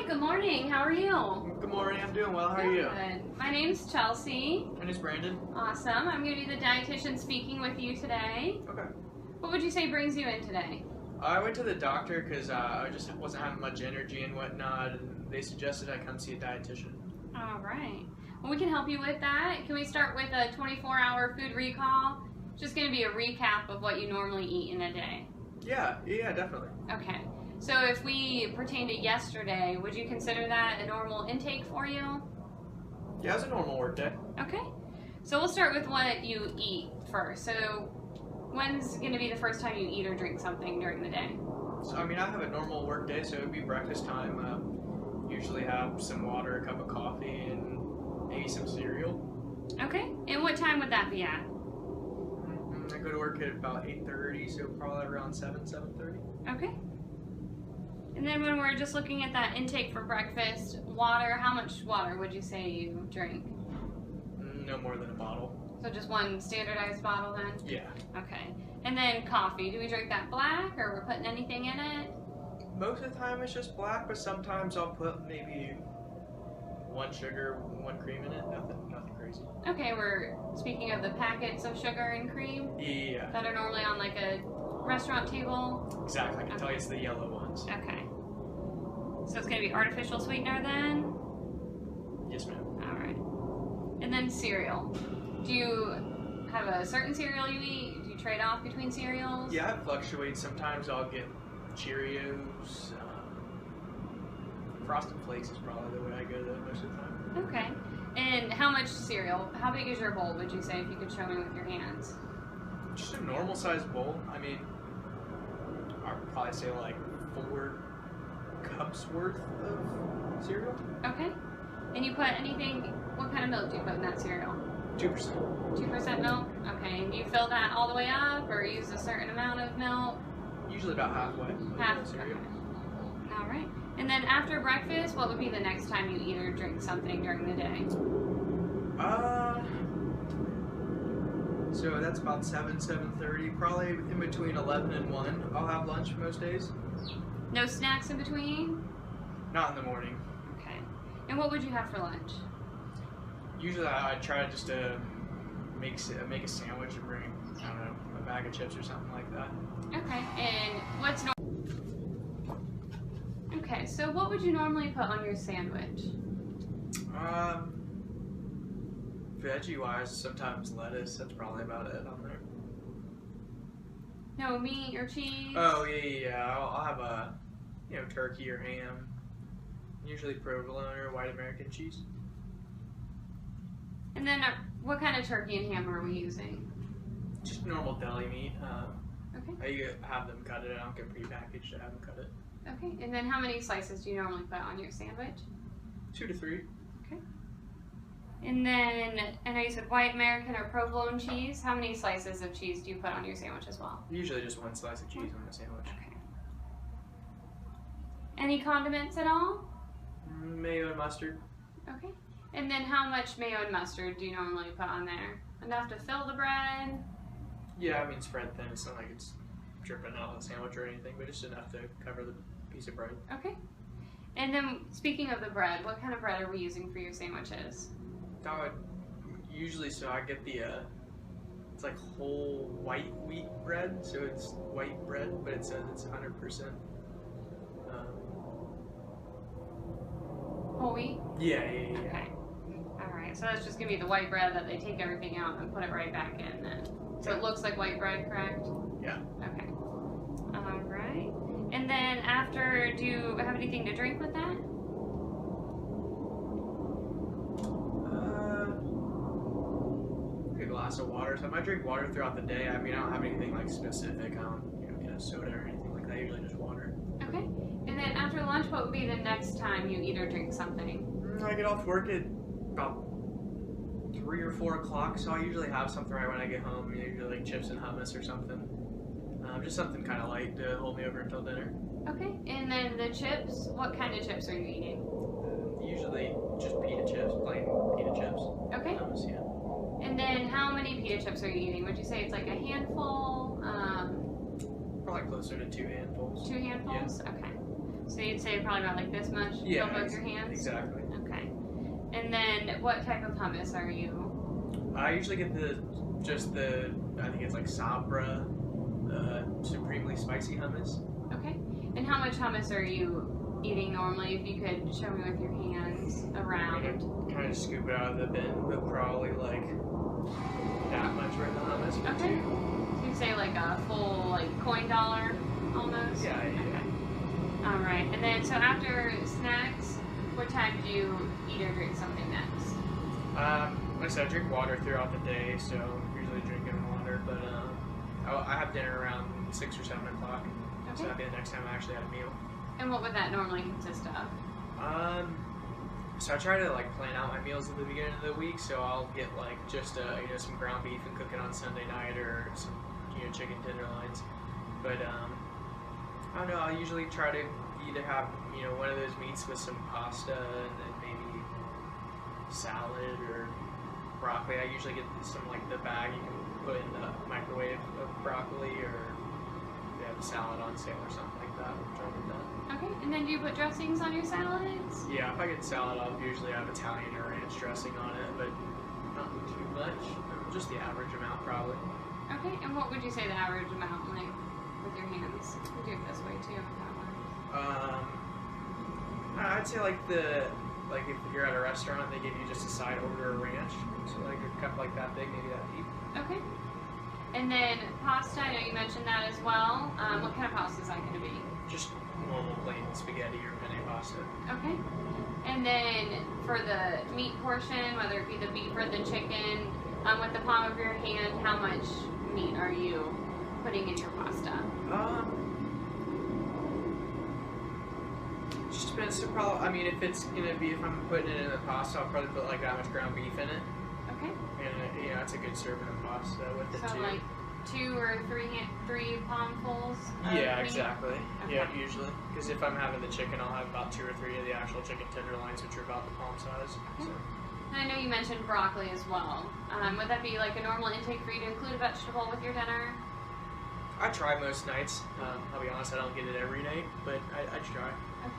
good morning. How are you? Good morning. I'm doing well. How are you? Good. My name's Chelsea. My name's Brandon. Awesome. I'm going to be the dietitian speaking with you today. Okay. What would you say brings you in today? I went to the doctor because I just wasn't having much energy and whatnot, and they suggested I come see a dietitian. All right. Well, we can help you with that. Can we start with a 24-hour food recall? Just going to be a recap of what you normally eat in a day. Yeah, definitely. Okay. So if we pertain to yesterday, would you consider that a normal intake for you? Yeah, it's a normal work day. Okay. So we'll start with what you eat first. So when's going to be the first time you eat or drink something during the day? So, I have a normal work day, so it would be breakfast time. Usually have some water, a cup of coffee, and maybe some cereal. Okay. And what time would that be at? I go to work at about 8:30, so probably around 7:30. Okay. And then when we're just looking at that intake for breakfast, water, how much water would you say you drink? No more than a bottle. So just one standardized bottle then? Yeah. Okay. And then coffee, do we drink that black or we're putting anything in it? Most of the time it's just black, but sometimes I'll put maybe one sugar, one cream in it. Nothing crazy. Okay, we're speaking of the packets of sugar and cream? Yeah. That are normally on like a restaurant table? Exactly. I can tell you it's the yellow ones. Okay. So it's going to be artificial sweetener then? Yes, ma'am. Alright. And then cereal. Do you have a certain cereal you eat? Do you trade off between cereals? Yeah, it fluctuates. Sometimes I'll get Cheerios. Frosted Flakes is probably the way I go though most of the time. Okay. And how much cereal? How big is your bowl, would you say, if you could show me with your hands? Just a normal sized bowl. I'd probably say like 4 cups worth of cereal. Okay. And you put anything, what kind of milk do you put in that cereal? 2%. 2% milk? Okay. And do you fill that all the way up or use a certain amount of milk? Usually about halfway. Half. Cereal. Okay. All right. And then after breakfast, what would be the next time you eat or drink something during the day? So that's about 7:30. Probably in between 11 and 1. I'll have lunch most days. No snacks in between? Not in the morning. Okay. And what would you have for lunch? Usually I try just to make a sandwich and bring, I don't know, a bag of chips or something like that. Okay. And what's Okay, so what would you normally put on your sandwich? Veggie-wise, sometimes lettuce. That's probably about it on there. No meat or cheese? Oh, yeah. I'll have a, turkey or ham. Usually provolone or white American cheese. And then what kind of turkey and ham are we using? Just normal deli meat. Okay. I have them cut it. I don't get prepackaged. I have them cut it. Okay. And then how many slices do you normally put on your sandwich? 2 to 3. Okay. And then, I know you said white American or provolone cheese. How many slices of cheese do you put on your sandwich as well? Usually just 1 slice of cheese on the sandwich. Okay. Any condiments at all? Mayo and mustard. Okay. And then how much mayo and mustard do you normally put on there? Enough to fill the bread? Yeah, spread thin. It's not like it's dripping out of the sandwich or anything, but just enough to cover the piece of bread. Okay. And then, speaking of the bread, what kind of bread are we using for your sandwiches? I get the, it's like whole white wheat bread, so it's white bread, but it says it's 100%. Whole wheat? Yeah. Okay. Alright, so that's just going to be the white bread that they take everything out and put it right back in then. So it looks like white bread, correct? Yeah. Okay. Alright. And then after, do you have anything to drink with that? A glass of water. So I drink water throughout the day. I don't have anything like specific. I don't get a soda or anything like that. Usually just water. Okay. And then after lunch, what would be the next time you eat or drink something? I get off work at about 3 or 4 o'clock, so I usually have something right when I get home. Usually like chips and hummus or something. Just something kind of light to hold me over until dinner. Okay. And then the chips, what kind of chips are you eating? Usually just pita chips, plain pita chips. Okay. Hummus, yeah. And then how many pita chips are you eating? Would you say it's like a handful? Probably closer to 2 handfuls. 2 handfuls? Yeah. Okay. Yeah. So you'd say probably about like this much? Yeah. Fill both your hands? Exactly. Okay. And then what type of hummus are you? I usually get I think it's like Sabra, supremely spicy hummus. Okay. And how much hummus are you eating normally? If you could show me with your hands around. Kind of scoop it out of the bin, but probably like that much worth of hummus. Maybe Okay. two. So you say like a full like coin dollar almost? Yeah. Okay. All right. And then so after snacks, what time do you eat or drink something next? Like I said, I drink water throughout the day, so I'm usually drinking water. But I have dinner around 6 or 7 o'clock. So Okay. that'd be the next time I actually had a meal. And what would that normally consist of? So I try to like plan out my meals at the beginning of the week. So I'll get like just some ground beef and cook it on Sunday night, or some chicken tenderloins. But I don't know. I'll usually try to either have one of those meats with some pasta and then maybe salad or broccoli. I usually get some like the bag you can put in the microwave of broccoli, or they have a salad on sale or something like that. I'm trying to do that. Okay. And then do you put dressings on your salads? Yeah, if I get salad, I'll usually have Italian or ranch dressing on it, but not too much. Just the average amount, probably. Okay. And what would you say the average amount, like with your hands? We do it this way too. If that works. I'd say like if you're at a restaurant, they give you just a side order of ranch, so like a cup like that big, maybe that deep. Okay. And then pasta, I know you mentioned that as well. What kind of pasta is that going to be? Just normal plain spaghetti or penne pasta. Okay. And then for the meat portion, whether it be the beef or the chicken, with the palm of your hand, how much meat are you putting in your pasta? Just depends. So probably, I mean, if I'm putting it in the pasta, I'll probably put like that much ground beef in it, Okay. and it's a good serving of pasta with it So too. like 2 or 3 palmfuls of Yeah, meat? exactly. Okay. Yeah, usually. Because if I'm having the chicken, I'll have about 2 or 3 of the actual chicken tenderloins, which are about the palm size. Okay. So. And I know you mentioned broccoli as well. Would that be like a normal intake for you to include a vegetable with your dinner? I try most nights. I'll be honest, I don't get it every night, but I try. Okay.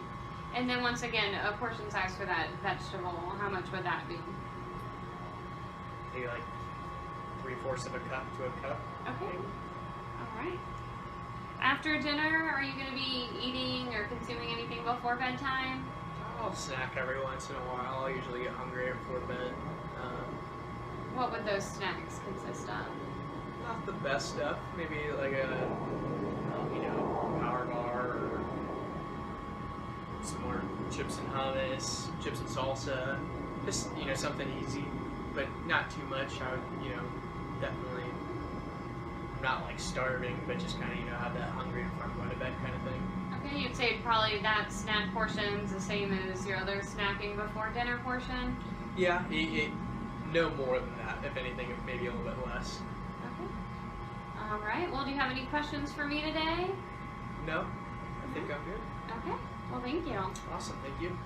And then once again, a portion size for that vegetable, how much would that be? Maybe like 3/4 of a cup to a cup. Okay. All right. After dinner, are you going to be eating or consuming anything before bedtime? I'll snack every once in a while. I'll usually get hungry before bed. What would those snacks consist of? Not the best stuff. Maybe like a power bar, or some more chips and hummus, chips and salsa. Just something easy, but not too much. I would definitely. I'm not like starving, but just kind of have that hungry before I'm going to bed kind of thing. Okay, you'd say probably that snack portion's the same as your other snacking before dinner portion? Yeah, no more than that. If anything, maybe a little bit less. Okay. All right. Well, do you have any questions for me today? No, I think I'm good. Okay. Well, thank you. Awesome, thank you.